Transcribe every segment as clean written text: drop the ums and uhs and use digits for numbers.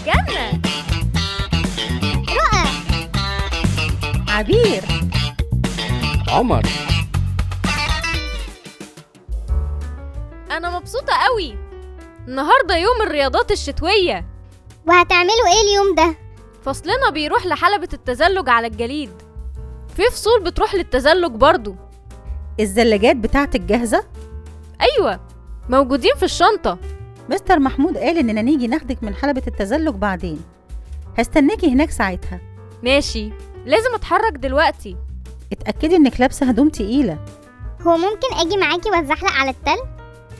جنة، رائع. عبير، عمر. أنا مبسوطة قوي. النهاردة يوم الرياضات الشتوية. وهتعملوا ايه اليوم ده؟ فصلنا بيروح لحلبة التزلج على الجليد. في فصول بتروح للتزلج برضو. الزلاجات بتاعتك جاهزة؟ أيوة، موجودين في الشنطة. مستر محمود قال إننا نيجي ناخدك من حلبة التزلج بعدين. هستناكي هناك ساعتها. ماشي، لازم أتحرك دلوقتي. اتأكدي إنك لابسة هدوم تقيلة. هو ممكن اجي معاكي واتزحلق على التل؟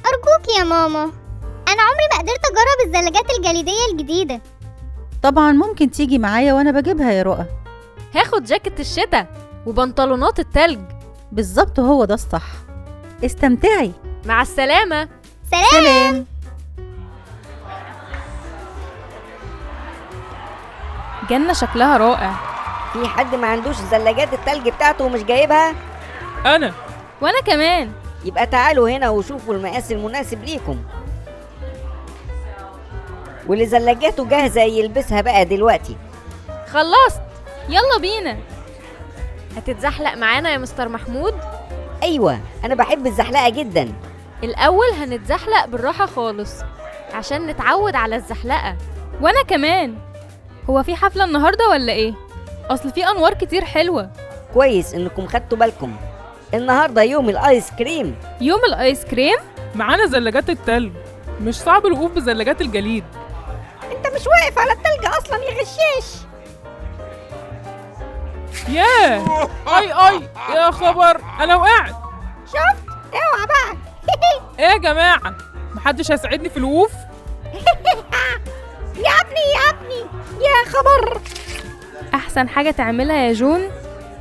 ارجوك يا ماما، انا عمري ما قدرت اجرب الزلاجات الجليدية الجديدة. طبعا ممكن تيجي معايا وأنا بجيبها يا رؤى. هاخد جاكيت الشتا وبنطلونات التلج. بالظبط، هو ده الصح. استمتعي. مع السلامة. سلام. جنة شكلها رائع. في حد ما عندوش زلاجات التلج بتاعته ومش جايبها؟ أنا. وأنا كمان. يبقى تعالوا هنا وشوفوا المقاس المناسب ليكم، واللي زلاجاته جاهزة يلبسها بقى دلوقتي. خلصت. يلا بينا. هتتزحلق معانا يا مستر محمود؟ أيوة، أنا بحب الزحلقة جدا. الأول هنتزحلق بالراحة خالص عشان نتعود على الزحلقة. وأنا كمان. هو في حفلة النهاردة ولا إيه؟ أصل في أنوار كتير حلوة. كويس إنكم خدتوا بالكم، النهاردة يوم الآيس كريم. يوم الآيس كريم؟ معانا زلاجات التلج، مش صعب الوقوف بزلاجات الجليد. أنت مش واقف على التلج أصلا يا غشاش. ياه، أي يا خبر، أنا وقعت. شفت؟ اوعى بقى. إيه يا جماعة، محدش هيساعدني في الوقوف؟ يا ابني يا خبر. أحسن حاجة تعملها يا جون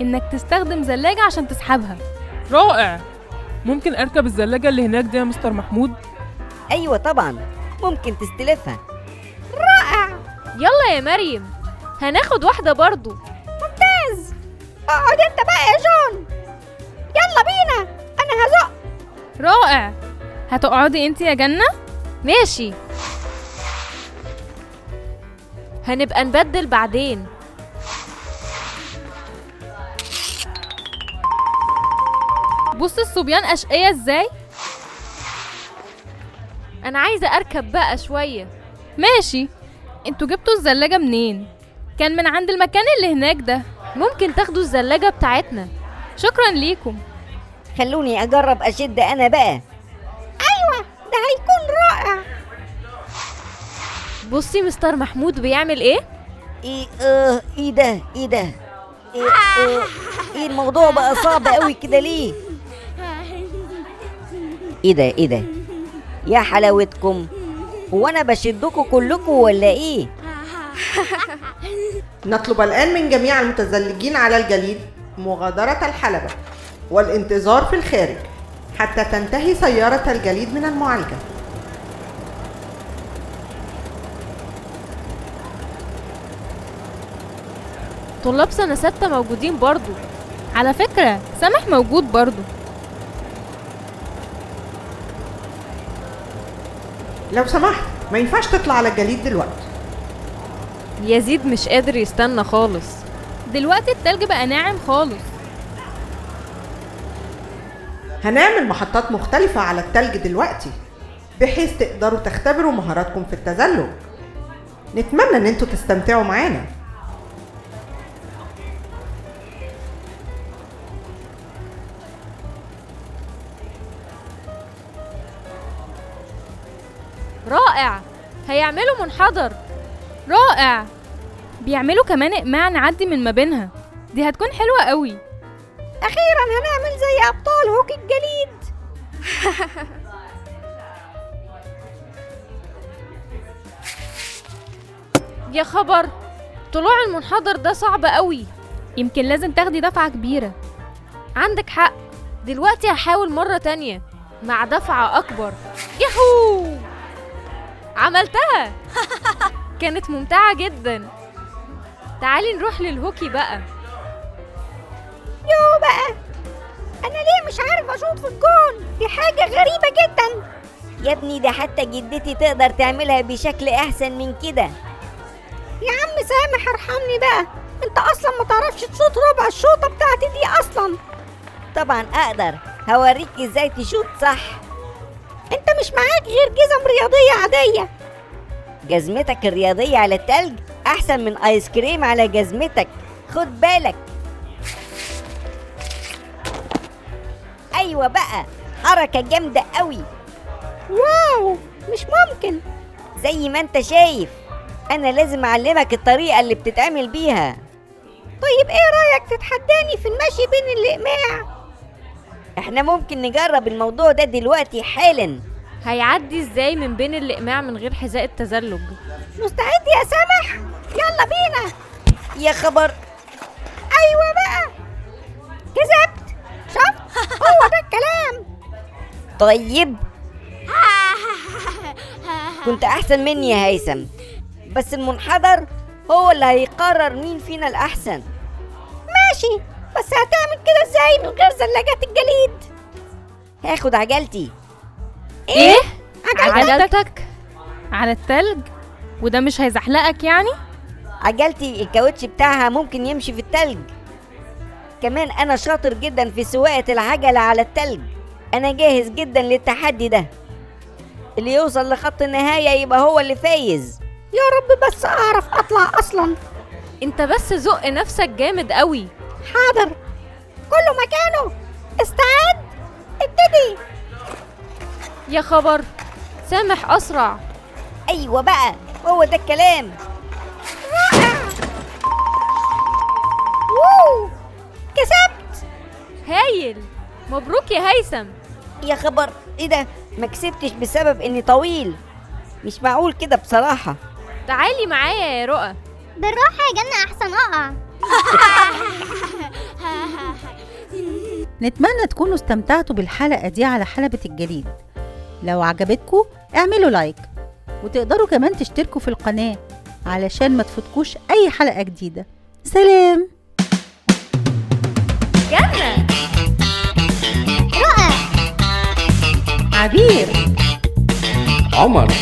إنك تستخدم زلاجة عشان تسحبها. رائع. ممكن أركب الزلاجة اللي هناك دي يا مستر محمود؟ أيوة طبعا، ممكن تستلفها. يلا يا مريم، هناخد واحدة برضو. اقعد انت بقى يا جون، يلا بينا، انا هزق. رائع. هتقعدي انت يا جنة؟ ماشي، هنبقى نبدل بعدين. بص الصبيان أشقية ازاي. أنا عايزة أركب بقى شوية. ماشي. انتوا جبتوا الزلاجة منين؟ كان من عند المكان اللي هناك ده. ممكن تاخدوا الزلاجة بتاعتنا. شكرا ليكم. خلوني اجرب اشد انا بقى. ايوه، ده هيكون رائع. بصي مستر محمود بيعمل ايه؟ ايه ده ايه الموضوع بقى صعب قوي كده ليه؟ ايه ده يا حلاوتكم، هو انا بشدكم كلكم ولا ايه؟ نطلب الآن من جميع المتزلجين على الجليد مغادرة الحلبة والانتظار في الخارج حتى تنتهي سيارة الجليد من المعالجة. طلاب سنة 6 موجودين برضو. على فكرة سامح موجود برضو. لو سمحت، ما ينفعش تطلع على الجليد دلوقتي. يزيد مش قادر يستنى خالص. دلوقتي التلج بقى ناعم خالص. هنعمل محطات مختلفة على التلج دلوقتي بحيث تقدروا تختبروا مهاراتكم في التزلج. نتمنى ان انتوا تستمتعوا معانا. رائع، هيعملوا منحدر. رائع. بيعملوا كمان إقماع نعدي من ما بينها. دي هتكون حلوة قوي. اخيرا هنعمل زي ابطال هوكي الجليد. يا خبر، طلوع المنحدر ده صعب قوي. يمكن لازم تاخدي دفعة كبيرة. عندك حق، دلوقتي هحاول مرة تانية مع دفعة أكبر. ياهو، عملتها. كانت ممتعة جدا. تعالي نروح للهوكي بقى. يو بقى، انا ليه مش عارف اشوط في الجون؟ دي حاجة غريبة جدا. يا ابني ده حتى جدتي تقدر تعملها بشكل احسن من كده. يا عم سامح ارحمني بقى، انت اصلا ما تعرفش تشوط ربع الشوطه بتاعتي دي اصلا. طبعا اقدر، هوريك ازاي تشوط صح. انت مش معاك غير جزم رياضيه عاديه. جزمتك الرياضية على التلج احسن من ايس كريم على جزمتك، خد بالك. ايوه بقى، حركة جامدة قوي. واو، مش ممكن. زي ما انت شايف، انا لازم اعلمك الطريقة اللي بتتعمل بيها. طيب ايه رايك تتحداني في المشي بين الاقماع؟ احنا ممكن نجرب الموضوع ده دلوقتي حالا. هيعدي ازاي من بين الأقماع من غير حذاء التزلج؟ مستعد يا سامح؟ يلا بينا. يا خبر، ايوه بقى، كسبت. شفت؟ هو ده الكلام. طيب كنت احسن مني يا هيثم، بس المنحدر هو اللي هيقرر مين فينا الاحسن. ماشي، بس هتعمل كده ازاي من غير زلاجات الجليد؟ هاخد عجلتي. ايه؟ عجلتك؟ على التلج؟ وده مش هيزحلقك يعني؟ عجلتي الكاوتش بتاعها ممكن يمشي في التلج. كمان انا شاطر جدا في سواقة العجلة على التلج. انا جاهز جدا للتحدي ده. اللي يوصل لخط النهاية يبقى هو اللي فايز. يا رب بس اعرف اطلع اصلا. انت بس زق نفسك جامد قوي. حاضر، كله مكانه. استعد، ابتدي. يا خبر، سامح أسرع. ايوه بقى، هو ده الكلام. ووو، كسبت. هايل، مبروك يا هيثم. يا خبر، ايه ده؟ ما كسبتش بسبب اني طويل. مش معقول كده بصراحة. تعالي معايا يا رؤى. بالراحة يا جنة أحسن أقع. نتمنى تكونوا استمتعتوا بالحلقة دي على حلبة الجليد. لو عجبتكم اعملوا لايك، وتقدروا كمان تشتركوا في القناة علشان ما تفوتكوش أي حلقة جديدة. سلام. جنة، رؤى، عبير، عمر.